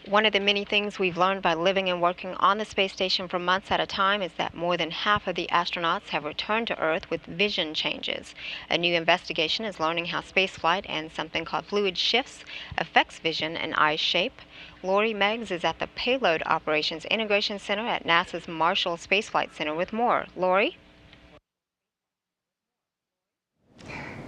One of the many things we've learned by living and working on the space station for months at a time is that more than half of the astronauts have returned to Earth with vision changes. A new investigation is learning how spaceflight and something called fluid shifts affects vision and eye shape. Lori Meggs is at the Payload Operations Integration Center at NASA's Marshall Space Flight Center with more. Lori?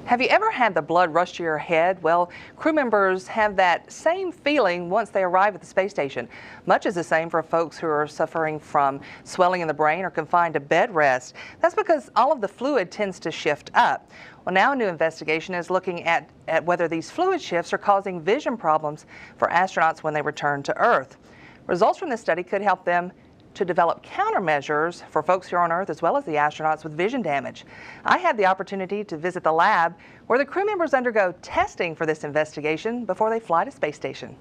Have you ever had the blood rush to your head? Well, crew members have that same feeling once they arrive at the space station. Much is the same for folks who are suffering from swelling in the brain or confined to bed rest. That's because all of the fluid tends to shift up. Well, now a new investigation is looking at whether these fluid shifts are causing vision problems for astronauts when they return to Earth. Results from this study could help them to develop countermeasures for folks here on Earth as well as the astronauts with vision damage. I had the opportunity to visit the lab where the crew members undergo testing for this investigation before they fly to space station.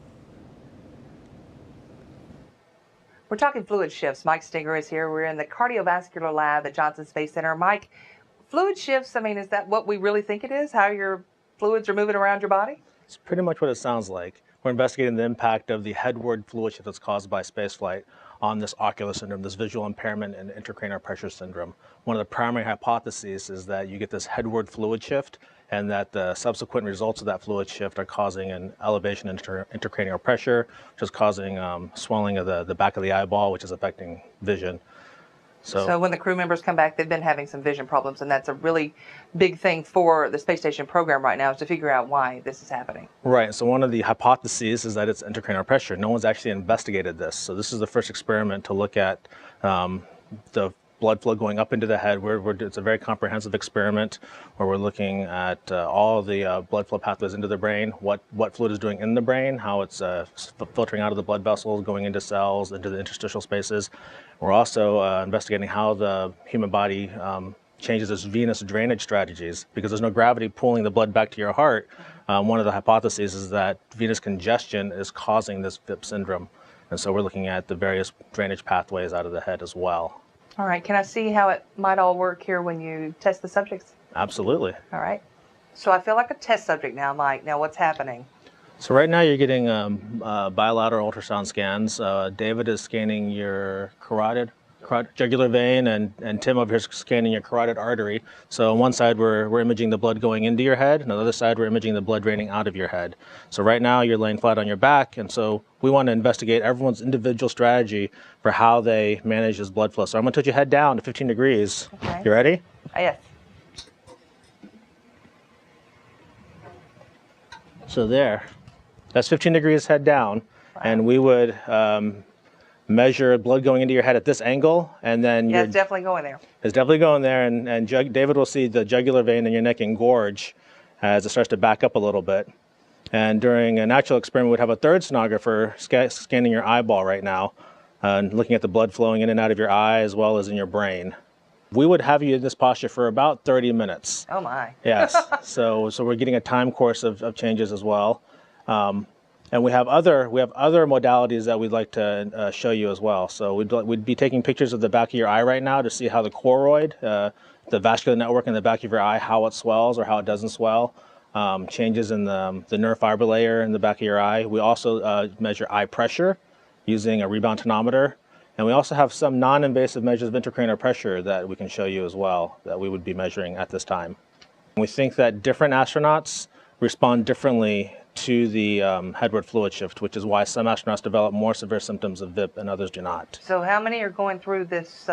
We're talking fluid shifts. Mike Stinger is here. We're in the cardiovascular lab at Johnson Space Center. Mike, fluid shifts, I mean, is that what we really think it is? How your fluids are moving around your body? It's pretty much what it sounds like. We're investigating the impact of the headward fluid shift that's caused by spaceflight on this ocular syndrome, this visual impairment and intracranial pressure syndrome. One of the primary hypotheses is that you get this headward fluid shift and that the subsequent results of that fluid shift are causing an elevation in intracranial pressure, which is causing swelling of the back of the eyeball, which is affecting vision. So when the crew members come back, they've been having some vision problems, and that's a really big thing for the space station program right now, is to figure out why this is happening. Right. So one of the hypotheses is that it's intracranial pressure. No one's actually investigated this. So this is the first experiment to look at the blood flow going up into the head. It's a very comprehensive experiment where we're looking at all the blood flow pathways into the brain, what fluid is doing in the brain, how it's filtering out of the blood vessels, going into cells, into the interstitial spaces. We're also investigating how the human body changes its venous drainage strategies, because there's no gravity pulling the blood back to your heart. One of the hypotheses is that venous congestion is causing this VIP syndrome. And so we're looking at the various drainage pathways out of the head as well. All right, can I see how it might all work here when you test the subjects? Absolutely. All right. So I feel like a test subject now, Mike. Now what's happening? So right now you're getting bilateral ultrasound scans. David is scanning your carotid jugular vein, and Tim over here is scanning your carotid artery. So on one side we're imaging the blood going into your head, and on the other side we're imaging the blood draining out of your head. So right now you're laying flat on your back, and so we want to investigate everyone's individual strategy for how they manage this blood flow. So I'm going to tilt your head down to 15 degrees. Okay. You ready? Yes. So there, that's 15 degrees head down. Wow. And we would measure blood going into your head at this angle, and then yeah, it's definitely going there. It's definitely going there, and David will see the jugular vein in your neck engorge as it starts to back up a little bit. And during a natural experiment, we'd have a third sonographer scanning your eyeball right now, and looking at the blood flowing in and out of your eye as well as in your brain. We would have you in this posture for about 30 minutes. Oh my. Yes. So we're getting a time course of changes as well. And we have other modalities that we'd like to show you as well. So we'd be taking pictures of the back of your eye right now to see how the choroid, the vascular network in the back of your eye, how it swells or how it doesn't swell, changes in the nerve fiber layer in the back of your eye. We also measure eye pressure using a rebound tonometer. And we also have some non-invasive measures of intracranial pressure that we can show you as well that we would be measuring at this time. We think that different astronauts respond differently to the headward fluid shift, which is why some astronauts develop more severe symptoms of VIP and others do not. So how many are going through this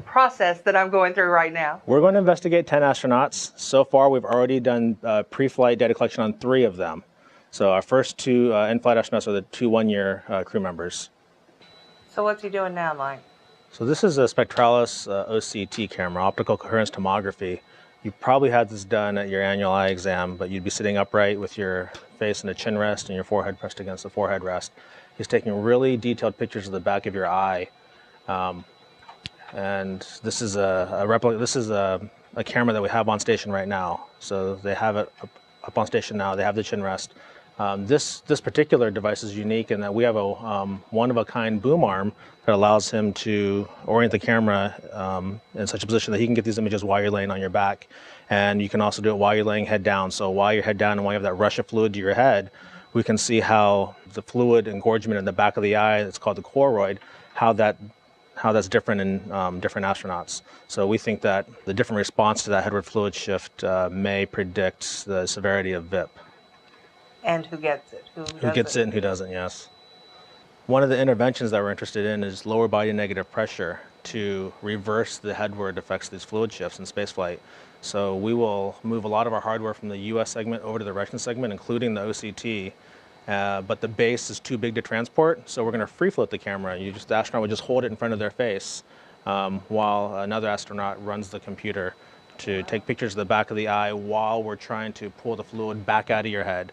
process that I'm going through right now? We're going to investigate 10 astronauts. So far, we've already done pre-flight data collection on 3 of them. So our first 2 in-flight astronauts are the 2 one-year crew members. So what's he doing now, Mike? So this is a Spectralis OCT camera, optical coherence tomography. You probably had this done at your annual eye exam, but you'd be sitting upright with your face in a chin rest and your forehead pressed against the forehead rest. He's taking really detailed pictures of the back of your eye. And this is a camera that we have on station right now. So they have it up on station now. They have the chin rest. This particular device is unique in that we have a one-of-a-kind boom arm that allows him to orient the camera in such a position that he can get these images while you're laying on your back. And you can also do it while you're laying head down. So while you're head down and while you have that rush of fluid to your head, we can see how the fluid engorgement in the back of the eye, it's called the choroid, how that's different in different astronauts. So we think that the different response to that headward fluid shift may predict the severity of VIP. And who gets it? Who gets it and who doesn't, yes. One of the interventions that we're interested in is lower body negative pressure to reverse the headward effects of these fluid shifts in spaceflight. So we will move a lot of our hardware from the US segment over to the Russian segment, including the OCT. But the base is too big to transport, so we're going to free float the camera. The astronaut would just hold it in front of their face while another astronaut runs the computer to take pictures of the back of the eye while we're trying to pull the fluid back out of your head.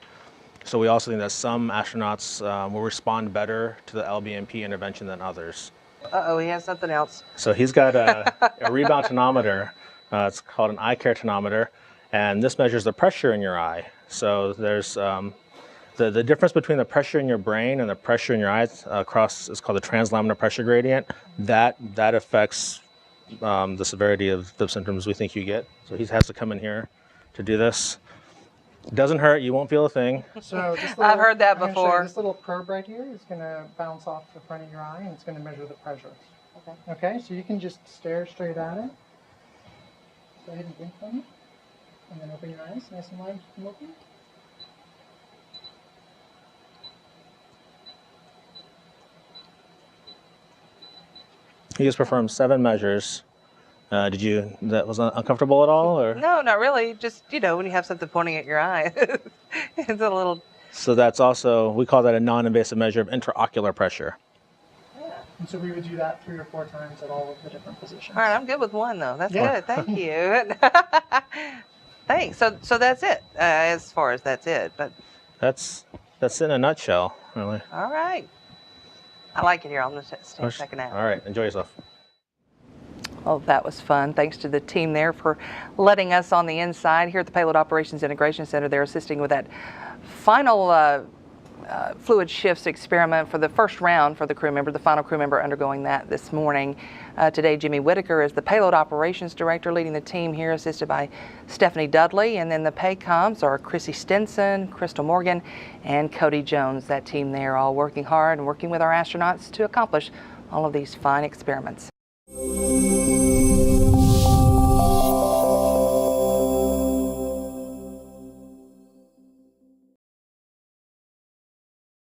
So we also think that some astronauts will respond better to the LBMP intervention than others. Uh-oh, he has something else. So he's got a rebound tonometer. It's called an eye care tonometer, and this measures the pressure in your eye. So there's the difference between the pressure in your brain and the pressure in your eyes is called the translaminar pressure gradient. That affects the severity of the symptoms we think you get. So he has to come in here to do this. It doesn't hurt. You won't feel a thing. So I've heard that I'm gonna show you before. this little probe right here is going to bounce off the front of your eye, and it's going to measure the pressure. Okay. Okay, so you can just stare straight at it. Go ahead and blink for me. And then open your eyes, nice and wide and open. He just performed 7 measures. That was uncomfortable at all, or? No, not really. Just, when you have something pointing at your eye. It's a little... So that's also, we call that a non-invasive measure of intraocular pressure. And so we would do that 3 or 4 times at all of the different positions. All right, I'm good with one, though. That's Yeah. good. Thank you. Thanks. So that's it, as far as that's it. But That's in a nutshell, really. all right. I like it here. I'm going to stay a second out. All right, enjoy yourself. Oh, that was fun. Thanks to the team there for letting us on the inside here at the Payload Operations Integration Center. They're assisting with that final fluid shifts experiment for the first round for the crew member, the final crew member undergoing that this morning. Today, Jimmy Whitaker is the Payload Operations Director leading the team here, assisted by Stephanie Dudley. And then the PACOMs are Chrissy Stinson, Crystal Morgan, and Cody Jones. That team there all working hard and working with our astronauts to accomplish all of these fine experiments.